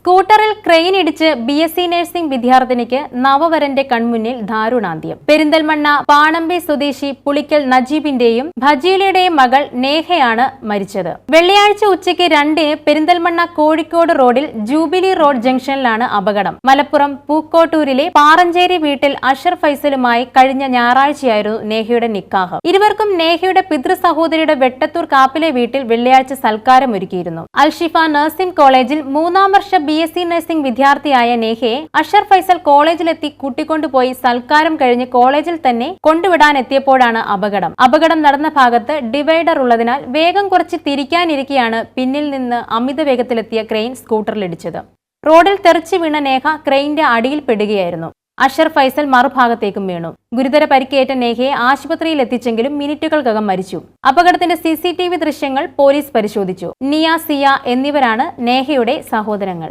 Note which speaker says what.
Speaker 1: സ്കൂട്ടറിൽ ക്രെയിൻ ഇടിച്ച് BSc nursing വിദ്യാർത്ഥിനിക്ക് നവവരന്റെ കൺമുന്നിൽ ദാരുണാന്ത്യം. പെരിന്തൽമണ്ണ പാണമ്പി സ്വദേശി പുളിക്കൽ നജീബിന്റെയും ഭജീലയുടെയും മകൾ നേഹയാണ് മരിച്ചത്. വെള്ളിയാഴ്ച ഉച്ചയ്ക്ക് 2-ന് പെരിന്തൽമണ്ണ കോഴിക്കോട് റോഡിൽ ജൂബിലി റോഡ് ജംഗ്ഷനിലാണ് അപകടം. മലപ്പുറം പൂക്കോട്ടൂരിലെ പാറഞ്ചേരി വീട്ടിൽ അഷർ ഫൈസലുമായി കഴിഞ്ഞ ഞായറാഴ്ചയായിരുന്നു നേഹയുടെ നിക്കാഹ്. ഇരുവർക്കും നേഹയുടെ പിതൃ സഹോദരിയുടെ വെട്ടത്തൂർ കാപ്പിലെ വീട്ടിൽ വെള്ളിയാഴ്ച സൽക്കാരമൊരുക്കിയിരുന്നു. അൽഷിഫ നഴ്സിംഗ് കോളേജിൽ 3-ാം വർഷ BSc നഴ്സിംഗ് വിദ്യാർത്ഥിയായ നേഹയെ അഷർ ഫൈസൽ കോളേജിലെത്തി കൂട്ടിക്കൊണ്ടുപോയി സൽക്കാരം കഴിഞ്ഞ് കോളേജിൽ തന്നെ കൊണ്ടുവിടാനെത്തിയപ്പോഴാണ് അപകടം നടന്ന ഭാഗത്ത് ഡിവൈഡർ ഉള്ളതിനാൽ വേഗം കുറച്ച് തിരിക്കാനിരിക്കെയാണ് പിന്നിൽ നിന്ന് അമിത വേഗത്തിലെത്തിയ ക്രെയിൻ സ്കൂട്ടറിലിടിച്ചത്. റോഡിൽ തെറിച്ചു വീണ നേഹ ക്രെയിനിന്റെ അടിയിൽ പെടുകയായിരുന്നു. അഷർ ഫൈസൽ മറുഭാഗത്തേക്കും വീണു. ഗുരുതര പരിക്കേറ്റ നേഹയെ ആശുപത്രിയിൽ എത്തിച്ചെങ്കിലും മിനിറ്റുകൾക്കകം മരിച്ചു. അപകടത്തിന്റെ CCTV ദൃശ്യങ്ങൾ പോലീസ് പരിശോധിച്ചു. നിയ, സിയ എന്നിവരാണ് നേഹയുടെ സഹോദരങ്ങൾ.